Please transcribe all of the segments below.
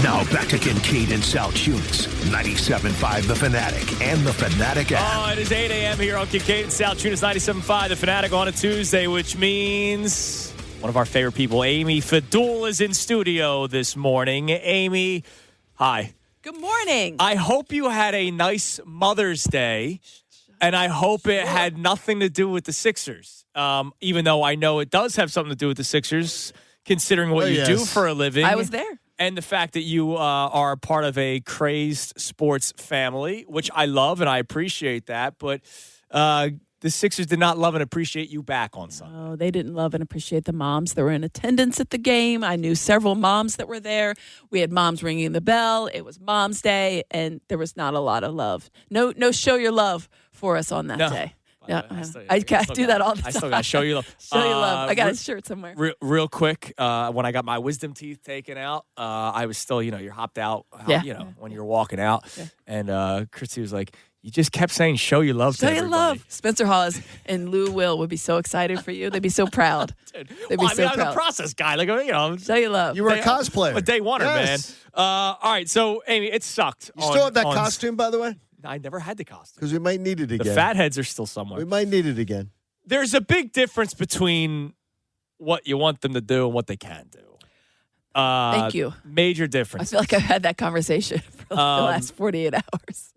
Now back to Kincaid and South Tunis, 97.5 The Fanatic and The Fanatic app. It is 8 a.m. here on Kincaid and South Tunis, 97.5 The Fanatic on a Tuesday, which means one of our favorite people, Amy Fadool, is in studio this morning. Amy, hi. Good morning. I hope you had a nice Mother's Day, and I hope it had nothing to do with the Sixers, even though I know it does have something to do with the Sixers, considering what you do for a living. I was there. And the fact that you are part of a crazed sports family, which I love and I appreciate that. But the Sixers did not love and appreciate you back on Sunday. Oh, they didn't love and appreciate the moms that were in attendance at the game. I knew several moms that were there. We had moms ringing the bell. It was Mom's Day, and there was not a lot of love. No show your love for us on that day. Yeah, I do that all the time. I still got to show you love. Show you love. I got a shirt somewhere. Real quick, when I got my wisdom teeth taken out, I was still, you're hopped out, when you're walking out. Yeah. And Christy was like, you just kept saying, show your love to everybody. Show your love. Spencer Hawes and Lou Will would be so excited for you. They'd be so proud. Dude, They'd be so proud. I was a process guy. Show your love. You were a cosplayer. A day oneer, man. All right, so, Amy, it sucked. You still have that costume, by the way? I never had the costume. Because we might need it again. The fatheads are still somewhere. We might need it again. There's a big difference between what you want them to do and what they can do. Thank you. Major difference. I feel like I've had that conversation for the last 48 hours.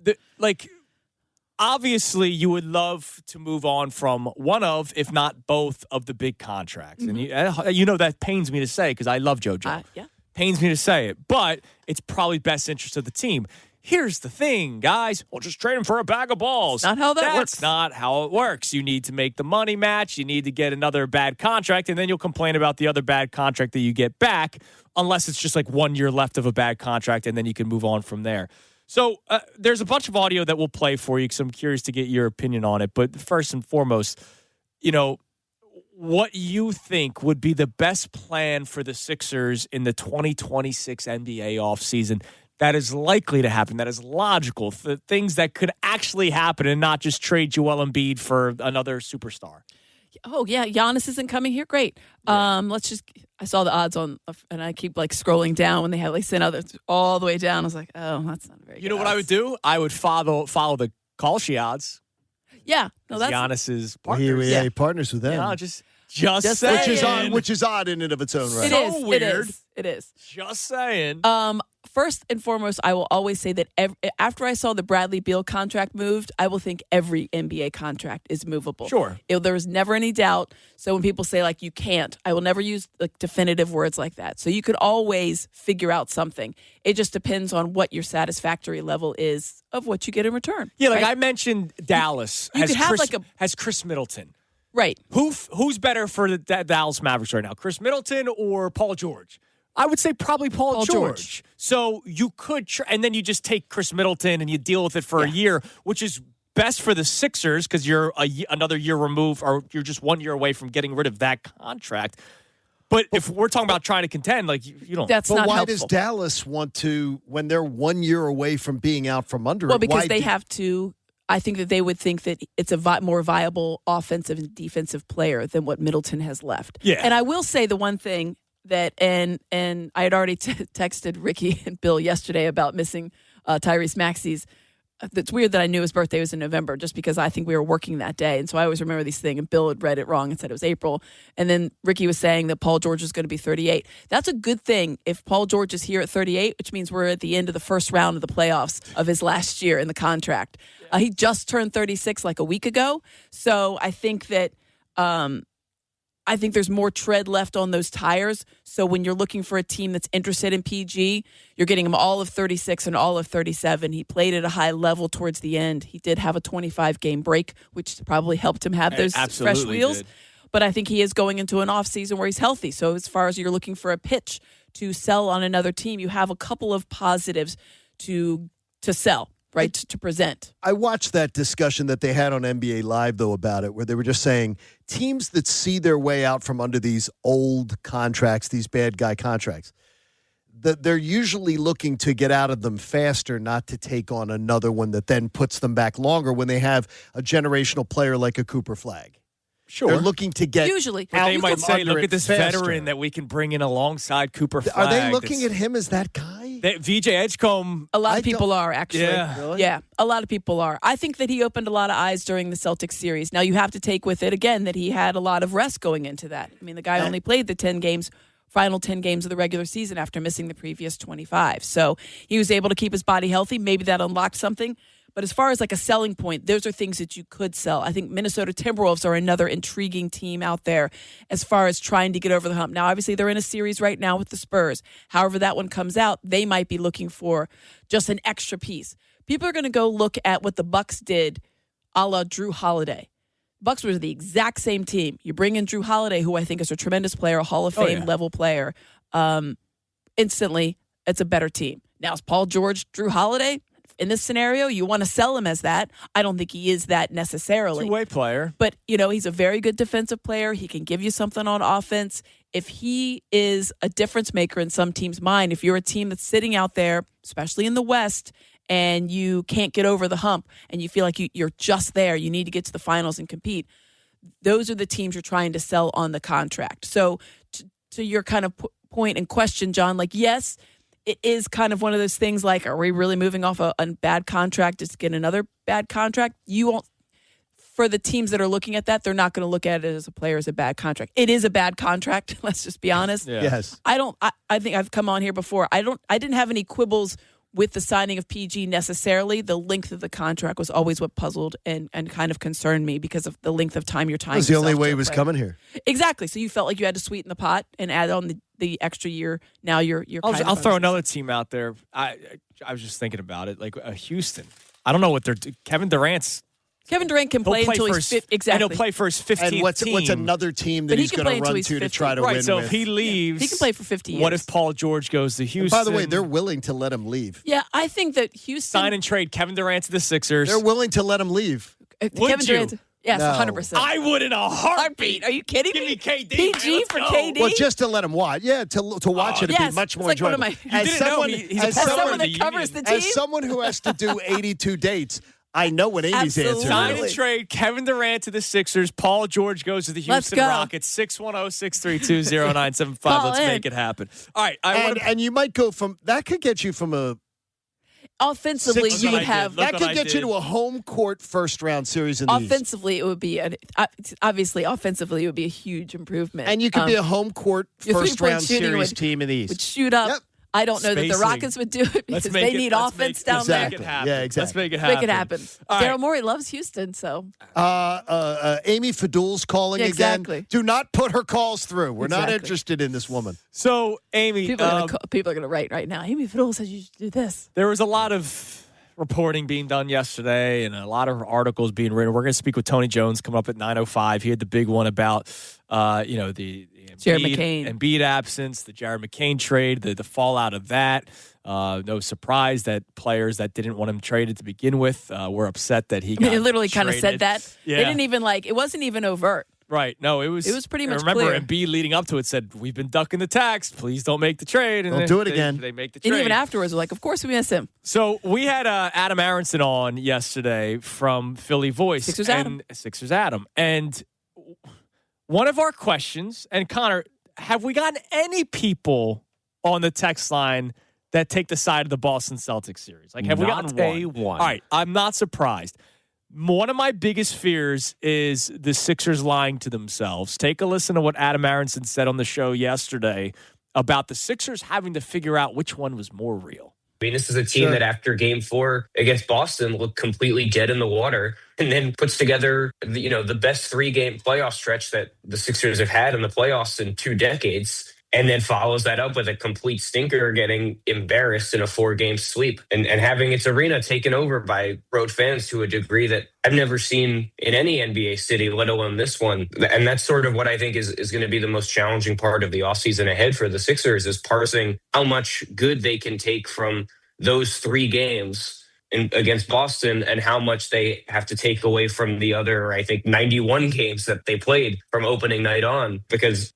Obviously, you would love to move on from one of, if not both, of the big contracts. Mm-hmm. And that pains me to say because I love JoJo. Yeah. Pains me to say it. But it's probably best interest of the team. Here's the thing, guys. We'll just trade him for a bag of balls. That's not how that works. That's not how it works. You need to make the money match. You need to get another bad contract, and then you'll complain about the other bad contract that you get back, unless it's just like 1 year left of a bad contract, and then you can move on from there. So there's a bunch of audio that we'll play for you because I'm curious to get your opinion on it. But first and foremost, what you think would be the best plan for the Sixers in the 2026 NBA offseason that is likely to happen, that is logical, things that could actually happen and not just trade Joel Embiid for another superstar. Oh, yeah, Giannis isn't coming here? Great. Yeah. I saw the odds on, and I keep scrolling down when they have sent others all the way down. I was like, oh, that's not very good. You know what I would do? I would follow the Kalshi odds. Yeah. No, that's Giannis's partners. He partners with them. Just saying. Which is odd in and of its own right. It is. Weird. It is. Just saying. First and foremost, I will always say that after I saw the Bradley Beal contract moved, I will think every NBA contract is movable. Sure. There was never any doubt. So when people say, you can't, I will never use definitive words like that. So you could always figure out something. It just depends on what your satisfactory level is of what you get in return. Yeah, I mentioned Dallas has Chris Middleton. Right. Who's better for the Dallas Mavericks right now, Chris Middleton or Paul George? I would say probably Paul George. So you could, and then you just take Chris Middleton and you deal with it for a year, which is best for the Sixers because you're another year removed, or you're just 1 year away from getting rid of that contract. But if we're talking about trying to contend, you don't. That's not why helpful. Does Dallas want to, when they're 1 year away from being out from under it? Well, because they have to. I think that they would think that it's a more viable offensive and defensive player than what Middleton has left. Yeah. And I will say the one thing that, and I had already texted Ricky and Bill yesterday about missing Tyrese Maxey's. It's weird that I knew his birthday was in November just because I think we were working that day. And so I always remember these things. And Bill had read it wrong and said it was April. And then Ricky was saying that Paul George is going to be 38. That's a good thing if Paul George is here at 38, which means we're at the end of the first round of the playoffs of his last year in the contract. He just turned 36 a week ago. So I think that there's more tread left on those tires. So when you're looking for a team that's interested in PG, you're getting him all of 36 and all of 37. He played at a high level towards the end. He did have a 25-game break, which probably helped him have those fresh wheels. Did. But I think he is going into an offseason where he's healthy. So as far as you're looking for a pitch to sell on another team, you have a couple of positives to sell. Right, to present. I watched that discussion that they had on NBA Live, though, about it, where they were just saying teams that see their way out from under these old contracts, these bad guy contracts, that they're usually looking to get out of them faster, not to take on another one that then puts them back longer when they have a generational player like a Cooper Flag. Sure. They're looking to get usually. out they might from say, under look it at this faster. veteran that we can bring in alongside Cooper Flag. Are they looking at him as that guy? VJ Edgecombe. A lot of people are, actually. Yeah. Really? Yeah, a lot of people are. I think that he opened a lot of eyes during the Celtics series. Now, you have to take with it, again, that he had a lot of rest going into that. I mean, the guy only played the final 10 games of the regular season after missing the previous 25. So he was able to keep his body healthy. Maybe that unlocked something. But as far as like a selling point, those are things that you could sell. I think Minnesota Timberwolves are another intriguing team out there as far as trying to get over the hump. Now, obviously, they're in a series right now with the Spurs. However that one comes out, they might be looking for just an extra piece. People are going to go look at what the Bucks did a la Drew Holiday. Bucks were the exact same team. You bring in Drew Holiday, who I think is a tremendous player, a Hall of Fame level player. Instantly, it's a better team. Now, is Paul George Drew Holiday? In this scenario, you want to sell him as that. I don't think he is that necessarily. Two-way player. But, he's a very good defensive player. He can give you something on offense. If he is a difference maker in some team's mind, if you're a team that's sitting out there, especially in the West, and you can't get over the hump and you feel like you're just there, you need to get to the finals and compete, those are the teams you're trying to sell on the contract. So to your kind of point and question, John, yes, it is kind of one of those things like, are we really moving off a bad contract just to get another bad contract? You won't. For the teams that are looking at that, they're not going to look at it as a player as a bad contract. It is a bad contract. Let's just be honest. Yeah. Yes. I think I've come on here before. I didn't have any quibbles with the signing of PG necessarily. The length of the contract was always what puzzled and kind of concerned me because of the length of time you're tying. That was the only yourself way to he a was player. coming here. Exactly. So you felt like you had to sweeten the pot and add on the extra year. Now you're I'll throw another team out there. I was just thinking about it, like Houston. I don't know what they're Kevin Durant can play until he's 50. Exactly. And he'll play for his 15th And what's team. another team that But he he's can going to play until run he's to 50. try to Right, win so with? if he leaves, He can play for 50 years. What if Paul George goes to Houston? By the way, they're willing to let him leave. Yeah, I think that Houston sign and trade Kevin Durant to the Sixers. They're willing to let him leave. Would you? Durant. Yes, No. 100%. I would in a heartbeat. Are you kidding Give me? me KD. PG man, let's for go. KD? Well, just to let him watch. Yeah, to watch it, it'd yes. be much more It's like one of enjoyable. my- You didn't know he's a As part of someone the that covers union. the team. As someone who has to do 82 dates, I know what Amy's answer Sign is. and trade Kevin Durant to the Sixers. Paul George goes to the Let's Houston go. Rockets. 610-632-0975. Call Let's in. make it happen. All right. And you might go from that could get you from a Offensively, Look you what would I have. did. Look that what could I get you did. to a home court first round series in the East. Offensively, it would be obviously offensively it would be a huge improvement. And you could be a home court your first three-point round shooting series would- team in the East. would shoot up. Yep. I don't know that the Spacing. Rockets would do it because Let's make they it- need let's offense make- down let's there. Make Exactly. it happen. Yeah, exactly. Let's make it happen. Make it happen. All right. Daryl Morey loves Houston, so Amy Fadool's calling Yeah, exactly. again. Do not put her calls through. We're not Exactly. interested in this woman. So, Amy, people are going to write right now. Amy Fadool says you should do this. there was a lot of reporting being done yesterday and a lot of articles being written. We're going to speak with Tony Jones coming up at 9:05. He had the big one about, the Jared McCain. Embiid absence, the Jared McCain trade, the fallout of that. No surprise that players that didn't want him traded to begin with were upset that he I mean, got it literally kind of said traded. that. Yeah. They didn't even it wasn't even overt. Right. No, it was pretty much I remember clear. Embiid leading up to it said, "We've been ducking the tax. Please don't make the trade." And Don't do it again. They make the trade. And even afterwards, we're like, of course we miss him. So we had Adam Aronson on yesterday from Philly Voice. Sixers Adam. And one of our questions, and Connor, have we gotten any people on the text line that take the side of the Boston Celtics series? Like, have we Not gotten a one? one. All right, I'm not surprised. One of my biggest fears is the Sixers lying to themselves. Take a listen to what Adam Aronson said on the show yesterday about the Sixers having to figure out which one was more real. I mean, this is a team that after game 4 against Boston looked completely dead in the water and then puts together, the best 3-game playoff stretch that the Sixers have had in the playoffs in 2 decades. And then follows that up with a complete stinker, getting embarrassed in a 4-game sweep and having its arena taken over by road fans to a degree that I've never seen in any NBA city, let alone this one. And that's sort of what I think is going to be the most challenging part of the offseason ahead for the Sixers is parsing how much good they can take from those 3 games against Boston and how much they have to take away from the other, I think, 91 games that they played from opening night on. Because,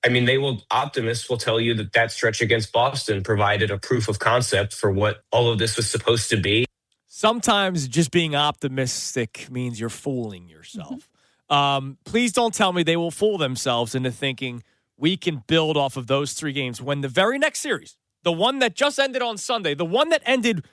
optimists will tell you that stretch against Boston provided a proof of concept for what all of this was supposed to be. Sometimes just being optimistic means you're fooling yourself. Please don't tell me they will fool themselves into thinking we can build off of those 3 games when the very next series, the one that just ended on Sunday, the one that ended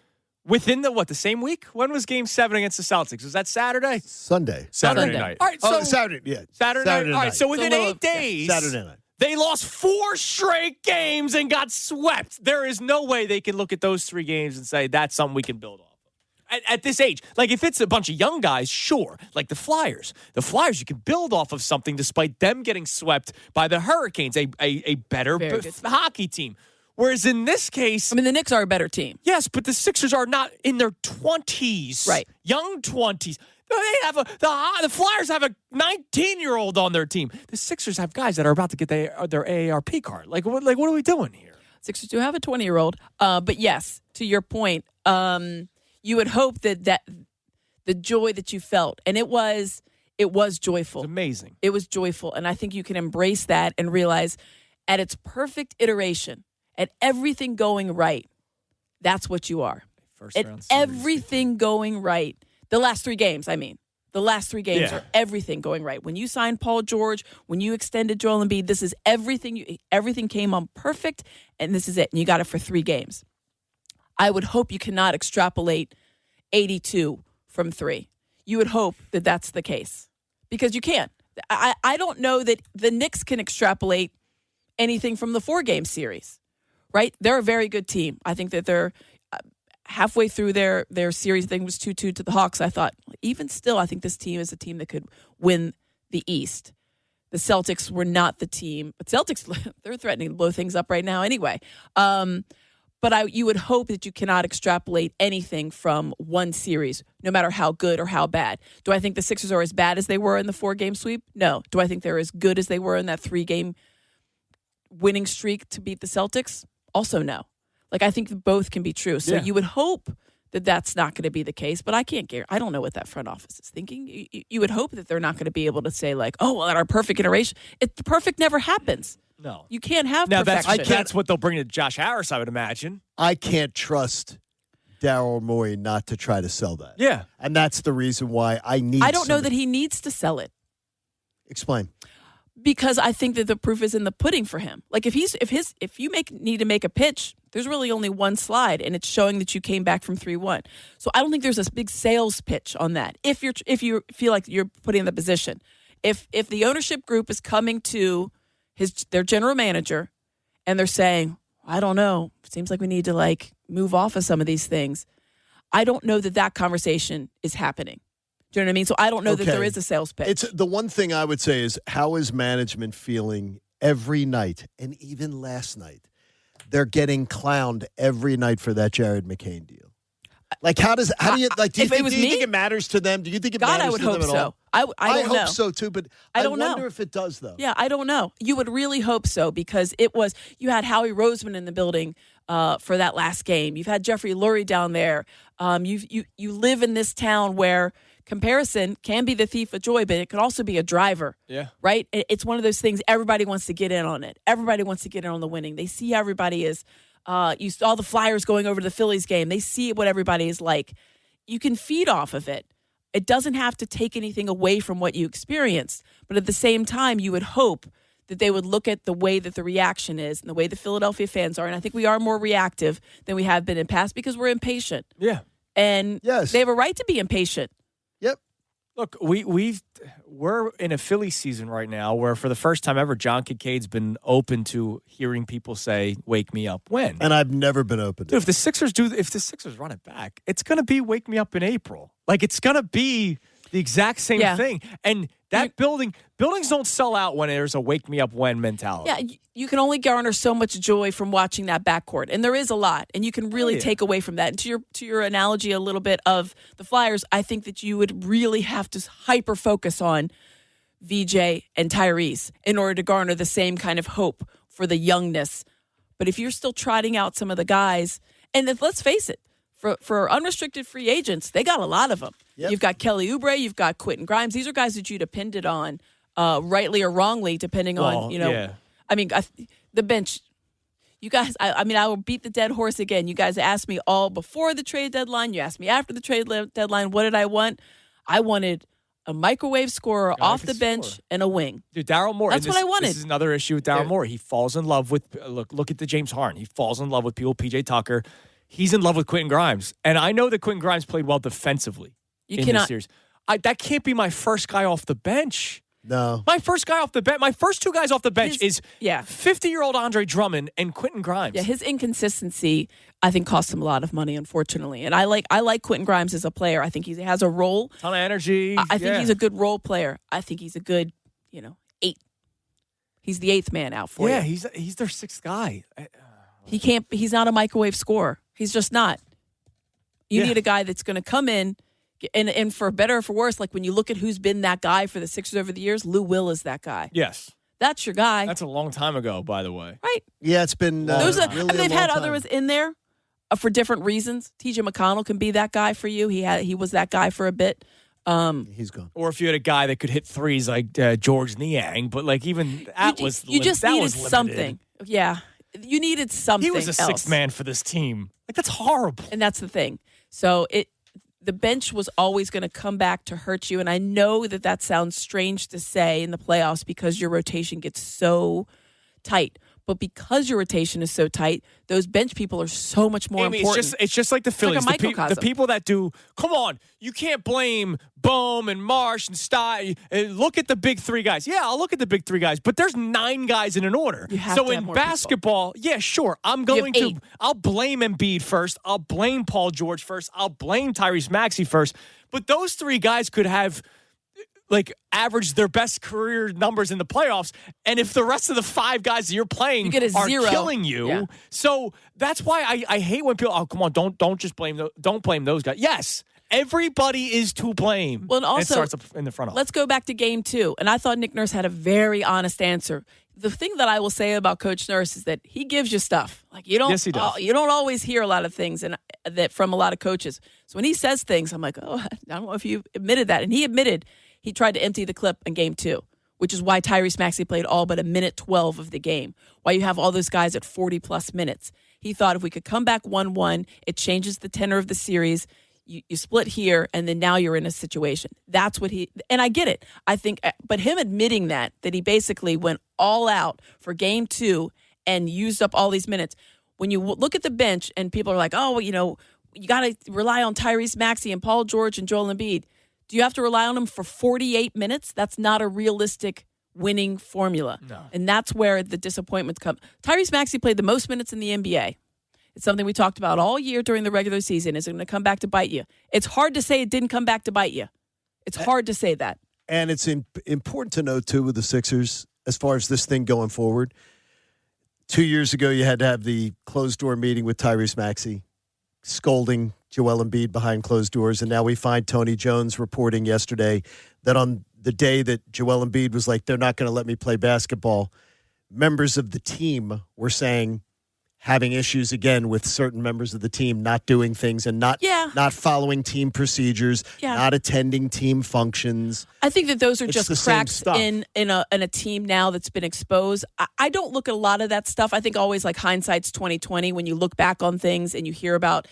within the same week? When was Game 7 against the Celtics? Was that Saturday? Sunday. Sunday night. All right, so Saturday, yeah. Saturday night. All right, so within 8 days, Saturday night. they lost 4 straight games and got swept. There is no way they can look at those 3 games and say that's something we can build off of. At this age, like if it's a bunch of young guys, sure. Like the Flyers, you can build off of something despite them getting swept by the Hurricanes, a better hockey team. Whereas in this case, I mean, the Knicks are a better team. Yes, but the Sixers are not in their 20s, right? Young 20s. They have the Flyers have a 19-year-old on their team. The Sixers have guys that are about to get their AARP card. Like what are we doing here? Sixers do have a 20-year-old, but yes, to your point, you would hope that the joy that you felt, and it was joyful. It's amazing. It was joyful, and I think you can embrace that and realize, at its perfect iteration, at everything going right, that's what you are. First at round series. Everything going right. The last 3 games, I mean. The last 3 games are everything going right. When you signed Paul George, when you extended Joel Embiid, this is everything. Everything came on perfect, and this is it. And you got it for 3 games. I would hope you cannot extrapolate 82 from 3. You would hope that that's the case because you can't. I don't know that the Knicks can extrapolate anything from the 4-game series. Right? They're a very good team. I think that they're halfway through their series. I think it was 2-2 to the Hawks. I thought, even still, I think this team is a team that could win the East. The Celtics were not the team. But Celtics, they're threatening to blow things up right now anyway. But you would hope that you cannot extrapolate anything from one series, no matter how good or how bad. Do I think the Sixers are as bad as they were in the 4-game sweep? No. Do I think they're as good as they were in that 3-game winning streak to beat the Celtics? Also, no. Like, I think both can be true. So you would hope that that's not going to be the case, but I can't guarantee. I don't know what that front office is thinking. You would hope that they're not going to be able to say, like, oh, well, at our perfect iteration. The perfect never happens. No. You can't have now, perfection. That's what they'll bring to Josh Harris, I would imagine. I can't trust Daryl Morey not to try to sell that. Yeah. And that's the reason why I don't know that he needs to sell it. Explain. Because I think that the proof is in the pudding for him. Like if you need to make a pitch, there's really only one slide, and it's showing that you came back from 3-1. So I don't think there's a big sales pitch on that. If you feel like you're putting in the position, if the ownership group is coming to their general manager, and they're saying, I don't know, it seems like we need to move off of some of these things. I don't know that conversation is happening. Do you know what I mean? So I don't know that there is a sales pitch. It's the one thing I would say is, how is management feeling every night, and even last night? They're getting clowned every night for that Jared McCain deal. Like, how do you do you think it matters to them? Do you think it matters to them at all? I don't know. hope so too, but I wonder if it does though. Yeah, I don't know. You would really hope so, because you had Howie Roseman in the building for that last game. You've had Jeffrey Lurie down there. You live in this town where comparison can be the thief of joy, but it can also be a driver. Yeah. Right? It's one of those things, everybody wants to get in on it. Everybody wants to get in on the winning. They see how everybody is. You saw the Flyers going over to the Phillies game. They see what everybody is like. You can feed off of it. It doesn't have to take anything away from what you experienced. But at the same time, you would hope that they would look at the way that the reaction is and the way the Philadelphia fans are. And I think we are more reactive than we have been in past because we're impatient. Yeah. And they have a right to be impatient. Yep. Look, we're in a Philly season right now where for the first time ever, John Kincaid's been open to hearing people say, "Wake me up when." And I've never been open to Dude, if the Sixers run it back, it's gonna be "Wake me up in April." Like, it's gonna be the exact same thing. And that buildings don't sell out when there's a "Wake me up when" mentality. Yeah, you can only garner so much joy from watching that backcourt, and there is a lot, and you can really take away from that. And to your analogy a little bit of the Flyers, I think that you would really have to hyper focus on VJ and Tyrese in order to garner the same kind of hope for the youngness. But if you're still trotting out some of the guys, and let's face it, for unrestricted free agents, they got a lot of them. Yep. You've got Kelly Oubre, you've got Quentin Grimes. These are guys that you depended on, rightly or wrongly, depending on, I mean, the bench. You guys, I will beat the dead horse again. You guys asked me all before the trade deadline. You asked me after the trade deadline. What did I want? I wanted a microwave scorer off the bench and a wing. Dude, Daryl Morey. That's what I wanted. This is another issue with Daryl Morey. He falls in love with, look at the James Harden. He falls in love with people, PJ Tucker. He's in love with Quentin Grimes. And I know that Quentin Grimes played well defensively in this series. That can't be my first guy off the bench. No. My first guy off the bench, my first two guys off the bench is 50-year-old Andre Drummond and Quentin Grimes. Yeah, his inconsistency, I think, cost him a lot of money, unfortunately. And I like Quentin Grimes as a player. I think he has a role. Ton of energy. I think he's a good role player. I think he's a good, 8. He's the 8th man out for you. Yeah, he's their 6th guy. He's not a microwave scorer. He's just not. You need a guy that's going to come in. And for better or for worse, like when you look at who's been that guy for the Sixers over the years, Lou Will is that guy. Yes. That's your guy. That's a long time ago, by the way. Right. Yeah, it's been really they've had others in there for different reasons. TJ McConnell can be that guy for you. He was that guy for a bit. He's gone. Or if you had a guy that could hit threes like George Niang, but like even that you just needed something. Yeah. You needed something. He was a 6th man for this team. Like that's horrible. And that's the thing. So the bench was always going to come back to hurt you. And I know that sounds strange to say in the playoffs because your rotation gets so tight. But because your rotation is so tight, those bench people are so much more important. It's just like the Phillies. Like the people that do, come on, you can't blame Bohm and Marsh and Stein. Look at the big 3 guys. Yeah, I'll look at the big 3 guys, but there's 9 guys in an order. So in basketball, yeah, sure, I'll blame Embiid first. I'll blame Paul George first. I'll blame Tyrese Maxey first. But those 3 guys could have average their best career numbers in the playoffs, and if the rest of the 5 guys that you're playing are 0. killing you, so that's why I hate when people. Oh, come on, don't just blame those guys. Yes, everybody is to blame. Well, and also it starts up in the front office. Let's go back to game 2, and I thought Nick Nurse had a very honest answer. The thing that I will say about Coach Nurse is that he gives you stuff. Like you don't, yes, he does. You don't always hear a lot of things, and that from a lot of coaches. So when he says things, I'm like, oh, I don't know if you admitted that, and he admitted. He tried to empty the clip in game 2, which is why Tyrese Maxey played all but a minute 12 of the game, why you have all those guys at 40-plus minutes. He thought if we could come back 1-1, it changes the tenor of the series. You split here, and then now you're in a situation. That's what and I get it. I think, but him admitting that he basically went all out for game 2 and used up all these minutes. When you look at the bench and people are like, oh, you got to rely on Tyrese Maxey and Paul George and Joel Embiid. Do you have to rely on him for 48 minutes? That's not a realistic winning formula. No. And that's where the disappointments come. Tyrese Maxey played the most minutes in the NBA. It's something we talked about all year during the regular season. Is it going to come back to bite you? It's hard to say it didn't come back to bite you. It's hard to say that. And it's important to know, too, with the Sixers, as far as this thing going forward. 2 years ago, you had to have the closed-door meeting with Tyrese Maxey, scolding Joel Embiid behind closed doors. And now we find Tony Jones reporting yesterday that on the day that Joel Embiid was like, they're not going to let me play basketball, members of the team were saying, having issues again with certain members of the team not doing things and not following team procedures, not attending team functions. I think that those are just cracks in a team now that's been exposed. I don't look at a lot of that stuff. I think always like hindsight's 20/20 when you look back on things and you hear about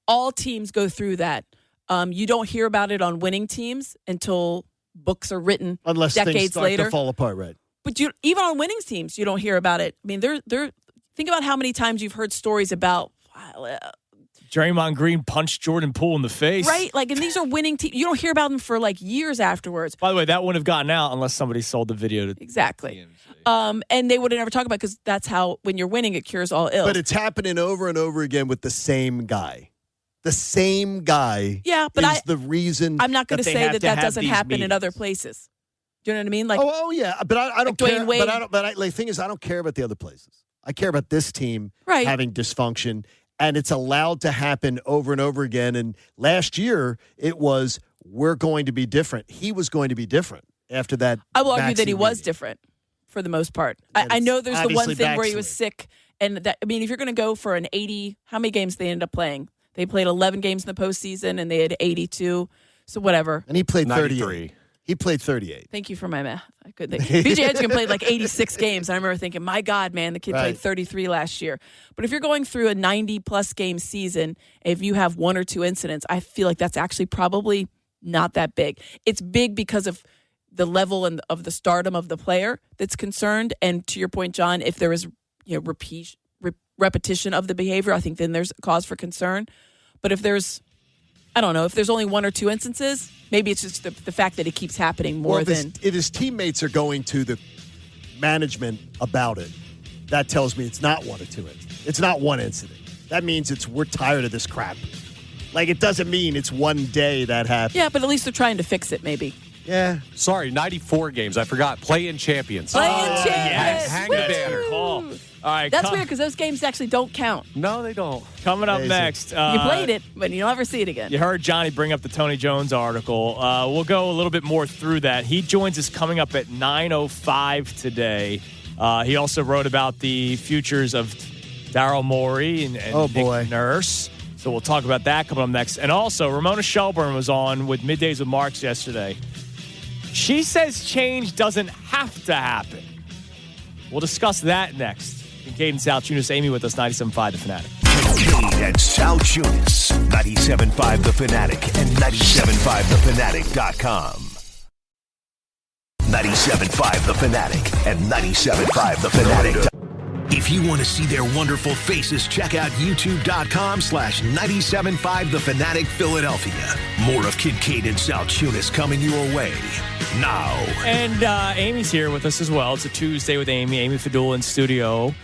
all teams go through that. You don't hear about it on winning teams until books are written unless decades things start later. To fall apart, right? But even on winning teams, you don't hear about it. I mean, think about how many times you've heard stories about Draymond Green punched Jordan Poole in the face. Right? Like, and these are winning teams. You don't hear about them for like years afterwards. By the way, that wouldn't have gotten out unless somebody sold the video to exactly. And they would have never talked about it because that's how, when you're winning, it cures all ills. But it's happening over and over again with the same guy. The same guy is the reason. I'm not going to say that doesn't happen in other places. Do you know what I mean? Like, oh yeah, but I don't care. Dwayne Wade. But the thing is, I don't care about the other places. I care about this team having dysfunction, and it's allowed to happen over and over again. And last year, it was, we're going to be different. He was going to be different after that. I will argue that he was different for the most part. I know there's the one thing where he was sick, and that, I mean, if you're going to go for an 80, how many games they ended up playing? They played 11 games in the postseason, and they had 82. So whatever. And he played 38. He played 38. Thank you for my math. I couldn't think. BJ Edgecombe played like 86 games. And I remember thinking, my God, man, the kid played 33 last year. But if you're going through a 90-plus game season, if you have one or two incidents, I feel like that's actually probably not that big. It's big because of the level and of the stardom of the player that's concerned. And to your point, John, if there is repetition of the behavior, I think then there's cause for concern. But if there's, I don't know, if there's only one or two instances, maybe it's just the fact that it keeps happening more than. If his teammates are going to the management about it, that tells me it's not one or two incidents. It's not one incident. That means we're tired of this crap. Like, it doesn't mean it's one day that happened. Yeah, but at least they're trying to fix it, maybe. Yeah. Sorry, 94 games. I forgot. Play-in champions. Play-in champions. Yes. Hang the banner. Call. All right. That's weird because those games actually don't count. No, they don't. Coming up Amazing. next. You played it, but you'll never see it again. You heard Johnny bring up the Tony Jones article. We'll go a little bit more through that. He joins us coming up at 9:05 today. He also wrote about the futures of Daryl Morey and Nick Nurse. So we'll talk about that coming up next. And also, Ramona Shelburne was on with Middays with Marks yesterday. She says change doesn't have to happen. We'll discuss that next. Kincaid and Sal Tunis, Amy with us, 97.5 The Fanatic. Kincaid and Sal Tunis, 97.5 The Fanatic and 97.5thefanatic.com. 97.5 The Fanatic and 97.5 The Fanatic. If you want to see their wonderful faces, check out youtube.com/975 The Fanatic Philadelphia. More of Kincaid and Sal Tunis coming your way now. And Amy's here with us as well. It's a Tuesday with Amy Fadool in studio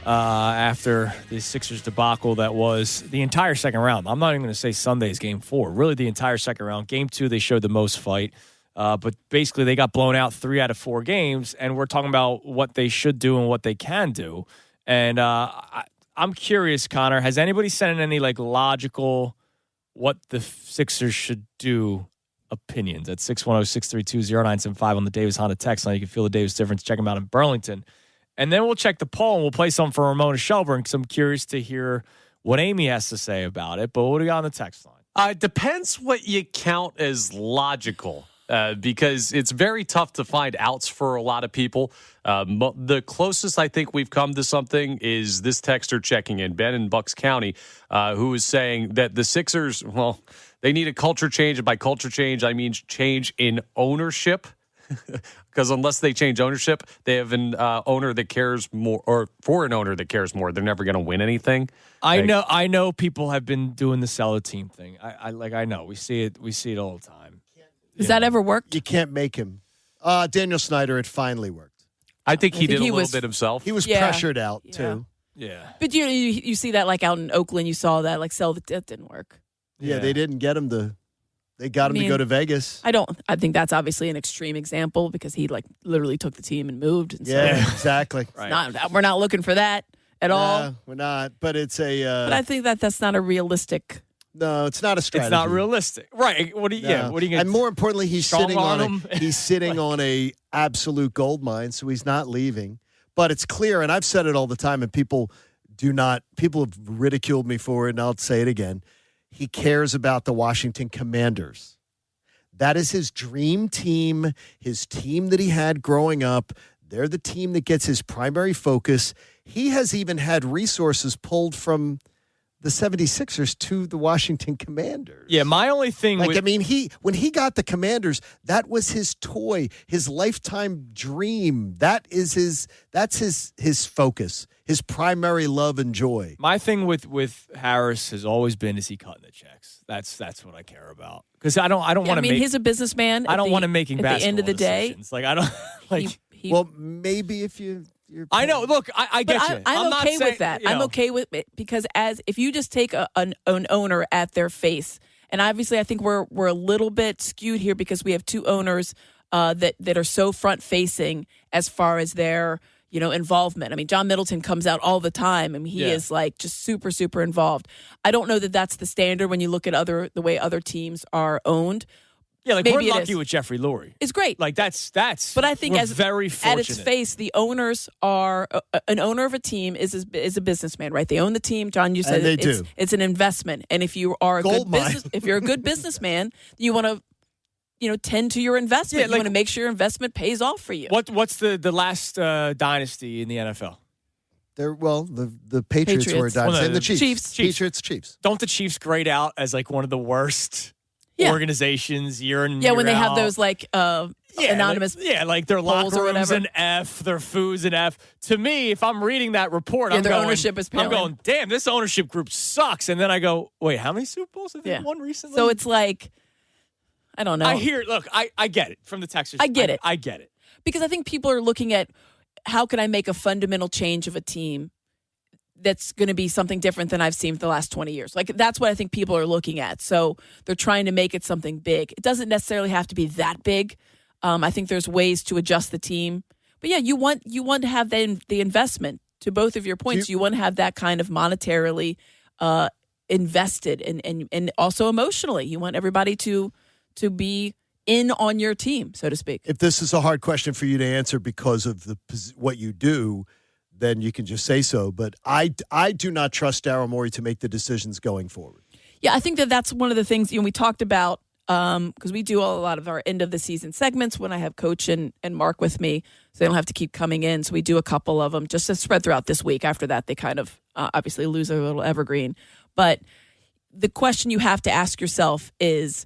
after the Sixers debacle that was the entire second round. I'm not even going to say Sunday's game 4. Really the entire second round. Game 2, they showed the most fight. But basically, they got blown out 3 out of 4 games, and we're talking about what they should do and what they can do. And I'm curious, Connor, has anybody sent in any logical what the Sixers should do opinions at 610-632-0975 on the Davis Honda text line? You can feel the Davis difference. Check them out in Burlington. And then we'll check the poll, and we'll play something for Ramona Shelburne because I'm curious to hear what Amy has to say about it. But what do you got on the text line? It depends what you count as logical. Because it's very tough to find outs for a lot of people. The closest I think we've come to something is this texter checking in, Ben in Bucks County, who is saying that the Sixers, they need a culture change. And by culture change, I mean change in ownership. Because unless they change ownership, they have an owner that cares more, or for an owner that cares more, they're never going to win anything. I know people have been doing the sell a team thing. I know. We see it all the time. Does that ever work? You can't make him. Daniel Snyder, it finally worked. I think he did a little was- bit himself. He was pressured out, too. Yeah. But you see that out in Oakland, you saw that that didn't work. Yeah, they didn't get him to. They got him to go to Vegas. I think that's obviously an extreme example because he literally took the team and moved. And Yeah, exactly. we're not looking for that at all. No, we're not. But it's a. But I think that's not a realistic. No, it's not a strategy. It's not realistic, right? What are you going? And more importantly, he's sitting on him? he's sitting on a absolute gold mine, so he's not leaving. But it's clear, and I've said it all the time, and people have ridiculed me for it, and I'll say it again. He cares about the Washington Commanders. That is his dream team, his team that he had growing up. They're the team that gets his primary focus. He has even had resources pulled from the 76ers to the Washington Commanders. Yeah, my only thing when he got the Commanders, that was his toy, his lifetime dream. That's his focus, his primary love and joy. My thing with Harris has always been, is he cutting the checks? That's what I care about. Because I don't want to I mean, he's a businessman. I don't want him making basketball at the end of the day. decisions. I don't well, maybe if you're I know. Look, I get you. I'm not okay saying, with that. I'm okay with it because if you just take an owner at their face, and obviously I think we're a little bit skewed here because we have two owners that are so front facing as far as their involvement. I mean, John Middleton comes out all the time. I mean, he is just super, super involved. I don't know that that's the standard when you look at the way other teams are owned. Yeah, Maybe we're lucky with Jeffrey Lurie. It's great. That's. But I think we're very fortunate. At its face, the owners are an owner of a team is a businessman, right? They own the team. John, you said it's an investment, and if you are if you're a good businessman, you want to tend to your investment. You want to make sure your investment pays off for you. What's the last dynasty in the NFL? The Patriots were a dynasty. And the Chiefs. Chiefs. Patriots, Chiefs. Don't the Chiefs grade out as one of the worst organizations year in year when they have out. those anonymous like their polls locker or rooms whatever. an F, their food's an F. To me, if I'm reading that report, their ownership is I'm failing. going, damn, this ownership group sucks. And then I go, wait, how many Super Bowls have they won recently? So it's like, I don't know. I get it from the Texans. I get it. I get it. Because I think people are looking at how can I make a fundamental change of a team that's going to be something different than I've seen for the last 20 years. Like, that's what I think people are looking at. So they're trying to make it something big. It doesn't necessarily have to be that big. I think there's ways to adjust the team. But yeah, you want to have the investment. To both of your points, you want to have that kind of monetarily invested and also emotionally. You want everybody to be in on your team, so to speak. If this is a hard question for you to answer because of what you do, then you can just say so. But I do not trust Daryl Morey to make the decisions going forward. Yeah, I think that's one of the things we talked about because we do a lot of our end of the season segments when I have Coach and Mark with me, so they don't have to keep coming in. So we do a couple of them just to spread throughout this week. After that, they kind of obviously lose their little evergreen. But the question you have to ask yourself is,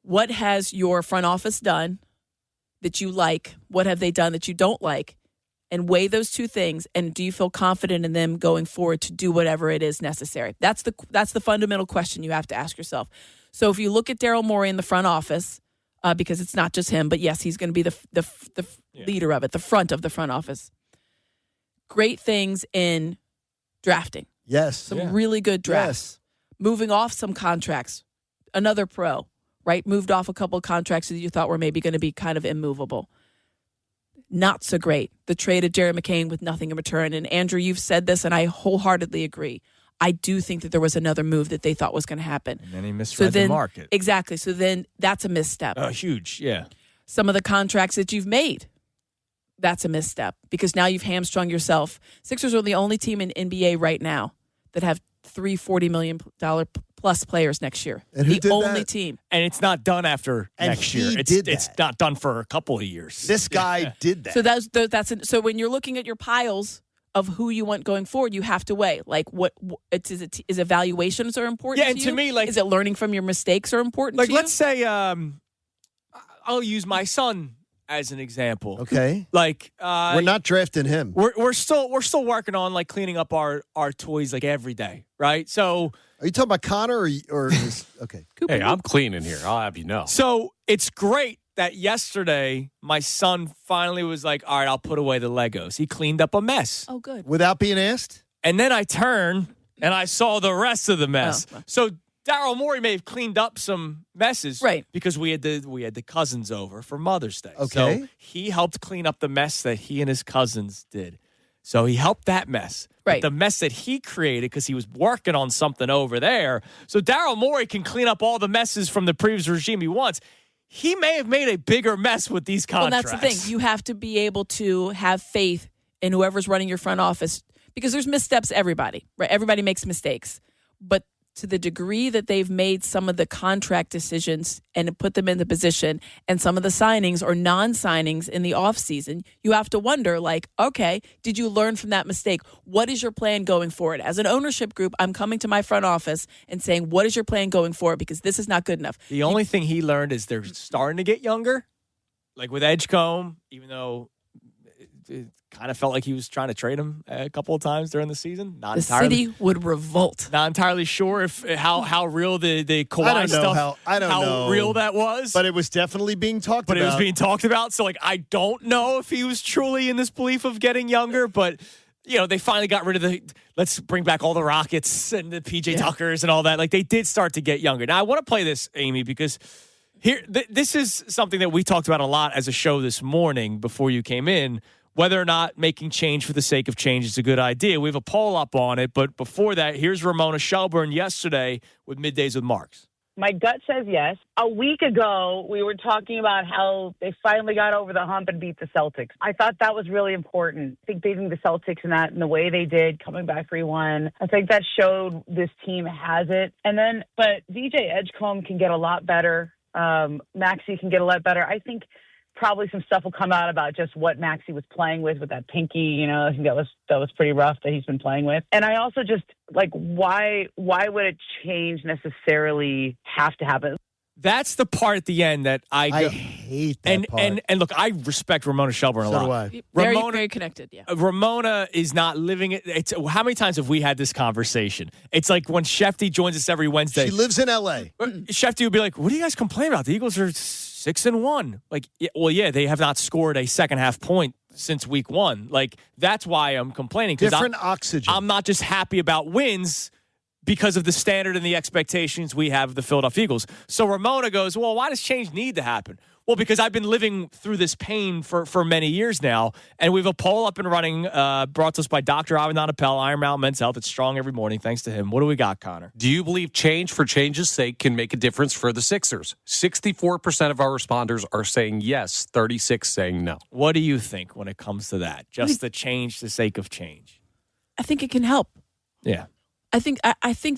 what has your front office done that you like? What have they done that you don't like? And weigh those two things. And do you feel confident in them going forward to do whatever it is necessary? That's the fundamental question you have to ask yourself. So if you look at Daryl Morey in the front office, because it's not just him, but yes, he's going to be the leader of it, the front of the front office. Great things in drafting. Yes. Some really good drafts. Yes. Moving off some contracts. Another pro, right? Moved off a couple of contracts that you thought were maybe going to be kind of immovable. Not so great. The trade of Jerry McCain with nothing in return. And Andrew, you've said this, and I wholeheartedly agree. I do think that there was another move that they thought was going to happen. And then he misread the market. Exactly. So then that's a misstep. Huge, yeah. Some of the contracts that you've made, that's a misstep because now you've hamstrung yourself. Sixers are the only team in NBA right now that have three $40 million plus players next year. And who the did only that? team. And it's not done after And next he year. did It's that. not done for a couple of years. This guy did that. So so when you're looking at your piles of who you want going forward, you have to weigh like is evaluations are important. Yeah, to and you? to me, like, is it learning from your mistakes are important? like to you? let's say I'll use my son as an example. Okay. Like We're not drafting him. we're still working on like cleaning up our toys like every day, right? So Are you talking about Connor or okay. Cooper, Hey, I'm clean in here. I'll have you know. So it's great that yesterday my son finally was like, all right, I'll put away the Legos. He cleaned up a mess. Oh, good. Without being asked? And then I turned and I saw the rest of the mess. Oh. So Daryl Morey may have cleaned up some messes, Right? Because we had the cousins over for Mother's Day. Okay. So he helped clean up the mess that he and his cousins did. So he helped that mess. Right. But the mess that he created because he was working on something over there. So Daryl Morey can clean up all the messes from the previous regime he wants. He may have made a bigger mess with these contracts. Well, that's the thing. You have to be able to have faith in whoever's running your front office because there's missteps, everybody, right? Everybody makes mistakes. But to the degree that they've made some of the contract decisions and put them in the position and some of the signings or non-signings in the offseason, you have to wonder, like, okay, did you learn from that mistake? What is your plan going forward? As an ownership group, I'm coming to my front office and saying, what is your plan going forward? Because this is not good enough. The only thing he learned is they're starting to get younger, like with Edgecombe, even though it kind of felt like he was trying to trade him a couple of times during the season. The city would revolt. Not entirely sure if how real the Kawhi I don't know stuff, I don't know. real that was. But it was definitely being talked But about. it was being talked about. So, like, I don't know if he was truly in this belief of getting younger. But, you know, they finally got rid of let's bring back all the Rockets and the PJ Tuckers and all that. Like, they did start to get younger. Now, I want to play this, Amy, because here this is something that we talked about a lot as a show this morning before you came in. Whether or not making change for the sake of change is a good idea. We have a poll up on it. But before that, here's Ramona Shelburne yesterday with Middays with Marks. My gut says yes. A week ago, we were talking about how they finally got over the hump and beat the Celtics. I thought that was really important. I think beating the Celtics in the way they did, coming back 3-1, I think that showed this team has it. But DJ Edgecombe can get a lot better. Maxey can get a lot better. I think probably some stuff will come out about just what Maxey was playing with that pinky, you know, I think that was pretty rough that he's been playing with. And I also just like, why would a change necessarily have to happen? That's the part at the end that I hate that part. And look, I respect Ramona Shelburne a lot. So do I. Very, Ramona, very connected, yeah. Ramona is not living it. How many times have we had this conversation? It's like when Shefty joins us every Wednesday. She lives in L.A. Shefty would be like, what do you guys complain about? The Eagles are 6-1. Like, yeah, they have not scored a second half point since week 1. Like, that's why I'm complaining. Different oxygen. I'm not just happy about wins because of the standard and the expectations we have of the Philadelphia Eagles. So Ramona goes, well, why does change need to happen? Well, because I've been living through this pain for many years now, and we have a poll up and running brought to us by Dr. Avidan Appel, Iron Mountain Men's Health. It's strong every morning, thanks to him. What do we got, Connor? Do you believe change for change's sake can make a difference for the Sixers? 64% of our responders are saying yes, 36 saying no. What do you think when it comes to that? Just the change for the sake of change? I think it can help. Yeah. I think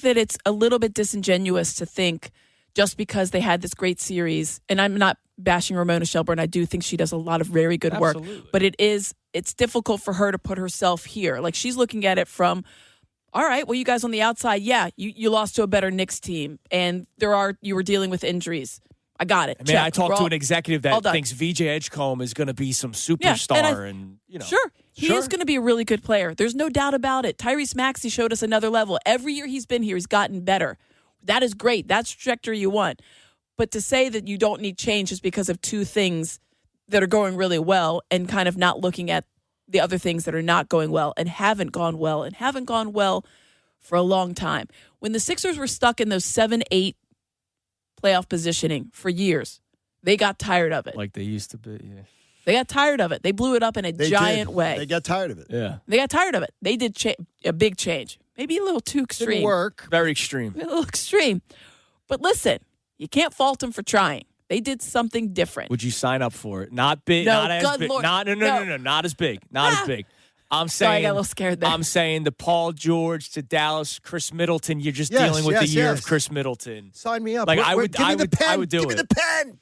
that it's a little bit disingenuous to think just because they had this great series, and I'm not bashing Ramona Shelburne. I do think she does a lot of very good work. But it's difficult for her to put herself here. Like, she's looking at it from, all right, well, you guys on the outside, yeah, you lost to a better Knicks team, and you were dealing with injuries. I got it. I mean, I talked to an executive that thinks VJ Edgecombe is going to be some superstar, and you know, sure, he is going to be a really good player. There's no doubt about it. Tyrese Maxey showed us another level. Every year he's been here, he's gotten better. That is great. That's the trajectory you want. But to say that you don't need change just because of two things that are going really well and kind of not looking at the other things that are not going well and haven't gone well for a long time. When the Sixers were stuck in those 7-8 playoff positioning for years, they got tired of it. Like they used to be, yeah. They got tired of it. They blew it up in a giant way. They got tired of it. Yeah. They got tired of it. They did a big change. Maybe a little too extreme. Didn't work. Very extreme. A little extreme. But listen, you can't fault them for trying. They did something different. Would you sign up for it? Not big. No, not as good big. Lord. No, not as big. Not as big. I'm saying. Sorry, I got a little scared there. I'm saying the Paul George to Dallas, Chris Middleton. You're just dealing with the year of Chris Middleton. Sign me up. Like I would do Give me it. the pen.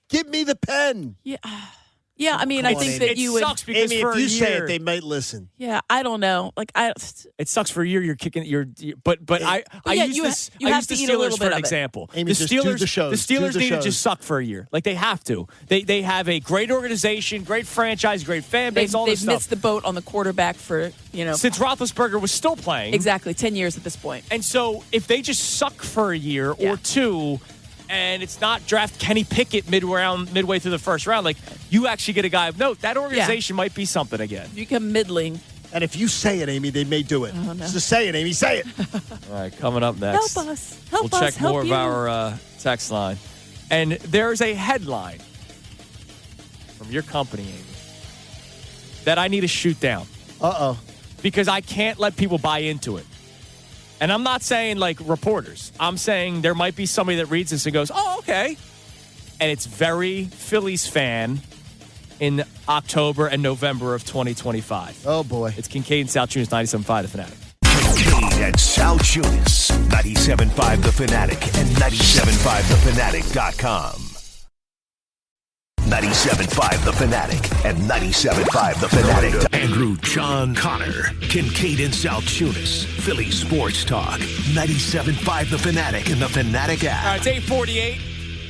Give me the pen. Yeah. Yeah, I mean, I think that you would. It sucks because Amy, for if you a say year, it, they might listen. Yeah, I don't know. Like it sucks for a year. You're kicking. But I use the Steelers for an example. Amy, the Steelers need to just suck for a year. Like they have to. They have a great organization, great franchise, great fan base. They've missed the boat on the quarterback for since Roethlisberger was still playing. Exactly, 10 years at this point. And so if they just suck for a year or two. And it's not draft Kenny Pickett midway through the first round. Like, you actually get a guy of note. That organization might be something again. You become middling. And if you say it, Amy, they may do it. Oh, no. Just say it, Amy. Say it. All right, coming up next. Help us. Help us. We'll check help more you. of our text line. And there's a headline from your company, Amy, that I need to shoot down. Uh-oh. Because I can't let people buy into it. And I'm not saying, like, reporters. I'm saying there might be somebody that reads this and goes, oh, okay. And it's very Phillies fan in October and November of 2025. Oh, boy. It's Kincaid and Sal Tunis, 97.5 The Fanatic. Kincaid and Sal Tunis, 97.5 The Fanatic and 97.5thefanatic.com. 97.5 The Fanatic and 97.5 The Fanatic. Andrew, John, Connor, Kincaid and Sal Tunis, Philly Sports Talk, 97.5 The Fanatic and The Fanatic app. All right, it's 8:48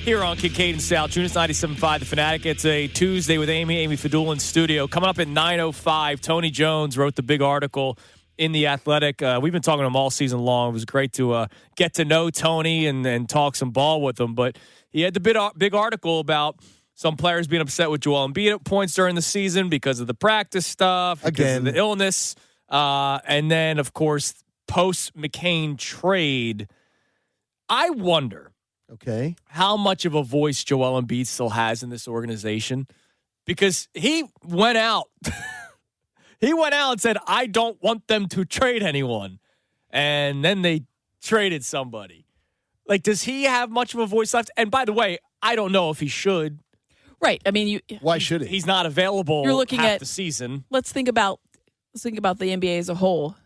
here on Kincaid and Sal Tunis, 97.5 The Fanatic. It's a Tuesday with Amy Fadool in studio. Coming up at 9:05, Tony Jones wrote the big article in The Athletic. We've been talking to him all season long. It was great to get to know Tony and talk some ball with him. But he had the big article about some players being upset with Joel Embiid at points during the season because of the practice stuff, because of the illness. And then, of course, post-McCain trade, I wonder how much of a voice Joel Embiid still has in this organization, because he went out. He went out and said, I don't want them to trade anyone. And then they traded somebody. Like, does he have much of a voice left? And by the way, I don't know if he should. Right. I mean, why should he? He's not available. You're looking half at the season. Let's think about the NBA as a whole.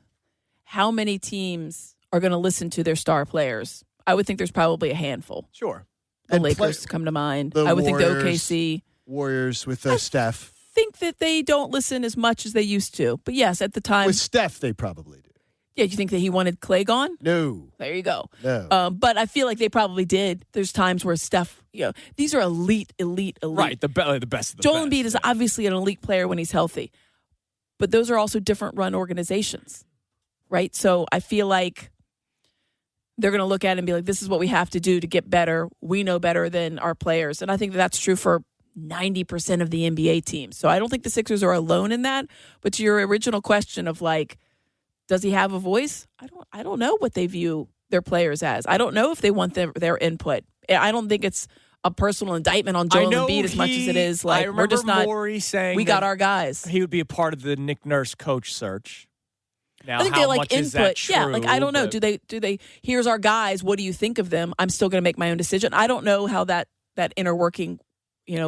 How many teams are going to listen to their star players? I would think there's probably a handful. Sure. The Lakers come to mind. I would think the OKC Warriors with Steph. I think that they don't listen as much as they used to. But yes, at the time with Steph, they probably do. Yeah, do you think that he wanted Clay gone? No. There you go. No. But I feel like they probably did. There's times where Steph, these are elite. Right, the best of the best. Joel Embiid is obviously an elite player when he's healthy. But those are also different run organizations, right? So I feel like they're going to look at it and be like, this is what we have to do to get better. We know better than our players. And I think that's true for 90% of the NBA teams. So I don't think the Sixers are alone in that. But to your original question of like, does he have a voice? I don't know what they view their players as. I don't know if they want their input. I don't think it's a personal indictment on Joel Embiid as much as it is like we're just not. Morey saying we got our guys. He would be a part of the Nick Nurse coach search. Now, I think how they like much input. is that true? Yeah, like I don't know. Do they? Here's our guys. What do you think of them? I'm still going to make my own decision. I don't know how that inner working,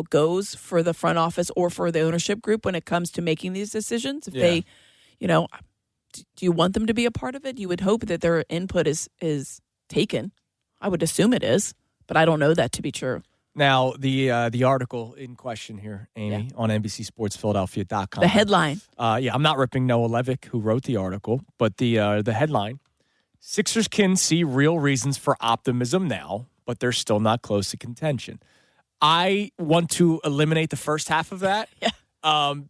goes for the front office or for the ownership group when it comes to making these decisions. If they, do you want them to be a part of it? You would hope that their input is taken. I would assume it is, but I don't know that to be true. Now, the article in question here, Amy, on NBC Sports Philadelphia.com. The headline. I'm not ripping Noah Levick, who wrote the article, but the headline, Sixers can see real reasons for optimism now, but they're still not close to contention. I want to eliminate the first half of that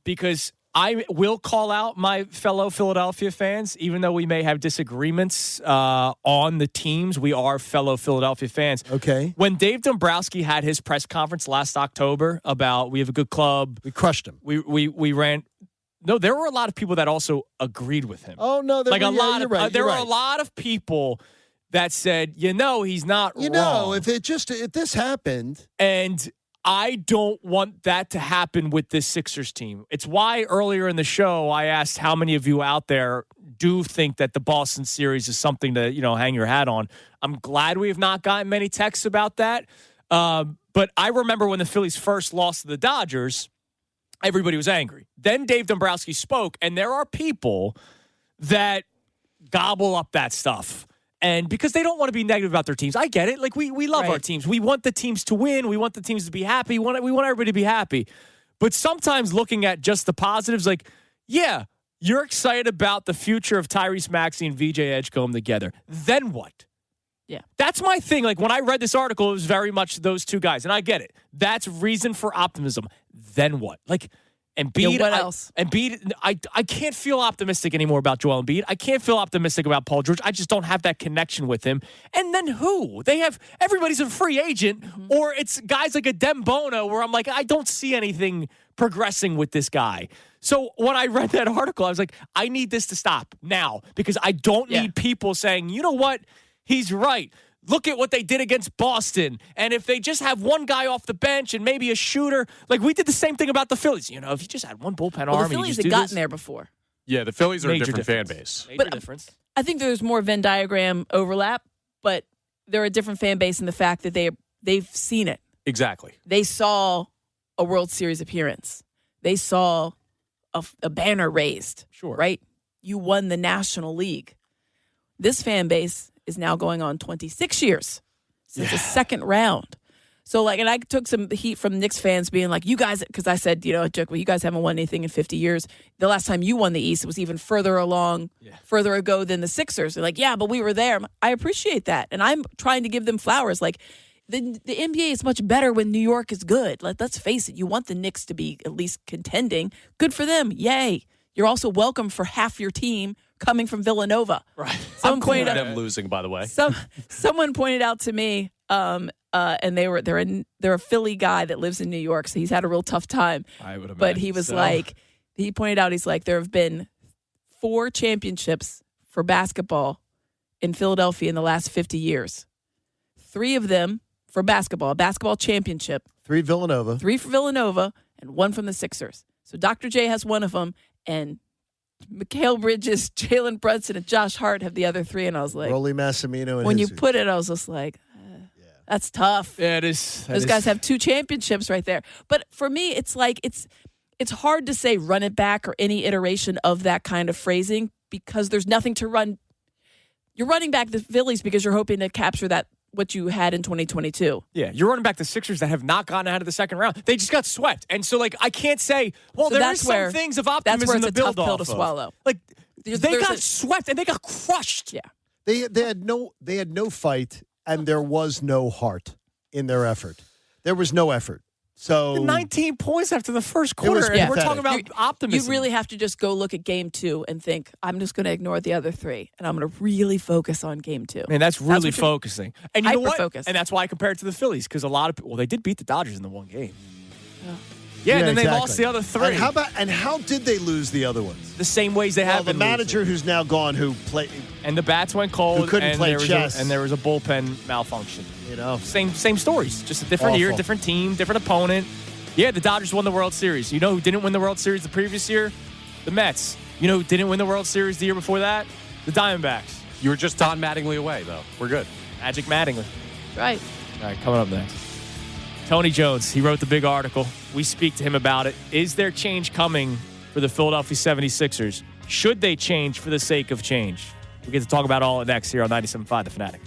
because I will call out my fellow Philadelphia fans, even though we may have disagreements on the teams. We are fellow Philadelphia fans. Okay. When Dave Dombrowski had his press conference last October about we have a good club, We crushed him. we ran. No, there were a lot of people that also agreed with him. Oh, no. There You're were right. a lot of people that said, he's not wrong. If this happened. And I don't want that to happen with this Sixers team. It's why earlier in the show I asked how many of you out there do think that the Boston series is something to, hang your hat on. I'm glad we have not gotten many texts about that. But I remember when the Phillies first lost to the Dodgers, everybody was angry. Then Dave Dombrowski spoke, and there are people that gobble up that stuff. And because they don't want to be negative about their teams. I get it. Like, we love our teams. We want the teams to win. We want the teams to be happy. We want everybody to be happy. But sometimes looking at just the positives, like, yeah, you're excited about the future of Tyrese Maxey and VJ Edgecombe together. Then what? Yeah. That's my thing. Like, when I read this article, it was very much those two guys. And I get it. That's reason for optimism. Then what? Like, Embiid, what else? Embiid, I can't feel optimistic anymore about Joel Embiid. I can't feel optimistic about Paul George. I just don't have that connection with him. And then who? Everybody's a free agent, or it's guys like a Dem Bono where I'm like, I don't see anything progressing with this guy. So when I read that article, I was like, I need this to stop now because I don't need people saying, you know what? He's right. Look at what they did against Boston. And if they just have one guy off the bench and maybe a shooter, like we did the same thing about the Phillies. If you just had one bullpen arm, the Phillies had gotten there before. Yeah, the Phillies are Major a different difference. fan base. Major difference. I think there's more Venn diagram overlap, but they're a different fan base in the fact that they've seen it. Exactly. They saw a World Series appearance. They saw a banner raised. Sure. Right? You won the National League. This fan base is now going on 26 years since the second round. So, and I took some heat from Knicks fans being like, you guys, because I said, you guys haven't won anything in 50 years. The last time you won the East, it was even further ago than the Sixers. They're like, yeah, but we were there. I appreciate that. And I'm trying to give them flowers. Like, the NBA is much better when New York is good. Let's face it. You want the Knicks to be at least contending. Good for them. Yay. You're also welcome for half your team coming from Villanova. Right. I'm cool with them losing, by the way. Someone pointed out to me, and they're a Philly guy that lives in New York, so he's had a real tough time. I would imagine. But he was he pointed out, he's like, there have been 4 championships for basketball in Philadelphia in the last 50 years. 3 of them for basketball, a basketball championship. 3 Villanova. 3 for Villanova, and 1 from the Sixers. So Dr. J has one of them, and Mikal Bridges, Jalen Brunson, and Josh Hart have the other 3. And I was like, Rolly Massimino. And when you put it, I was just like, that's tough. Yeah, it is. Those guys have 2 championships right there. But for me, it's like it's hard to say run it back or any iteration of that kind of phrasing because there's nothing to run. You're running back the Phillies because you're hoping to capture that what you had in 2022. Yeah, you're running back the Sixers that have not gotten out of the second round. They just got swept. And so, I can't say, well, So there is some things of optimism that's where it's to a build tough pill off to of. swallow. Like, They got swept and they got crushed. Yeah. They had no fight, and there was no heart in their effort. There was no effort. So 19 points after the first was quarter. And we're pathetic. talking about optimism. You really have to just go look at game 2 and think, I'm just going to ignore the other 3, and I'm going to really focus on game 2. Man, that's really focusing. And you know what? Hyper-focused. And that's why I compare it to the Phillies, because a lot of people, they did beat the Dodgers in the one game. Oh. Yeah, and then exactly. they lost the other 3. And how did they lose the other ones? The same ways they have The been manager losing. who's now gone, who played, And the bats went cold. Who couldn't and play there was chess. and there was a bullpen malfunction. Same stories. Just a different year, Awful. different team, different opponent. Yeah, the Dodgers won the World Series. You know who didn't win the World Series the previous year? The Mets. You know who didn't win the World Series the year before that? The Diamondbacks. You were just Don Mattingly away, though. We're good. Magic Mattingly. Right. All right, coming up next. Tony Jones, he wrote the big article. We speak to him about it. Is there change coming for the Philadelphia 76ers? Should they change for the sake of change? We get to talk about all it next here on 97.5 The Fanatic.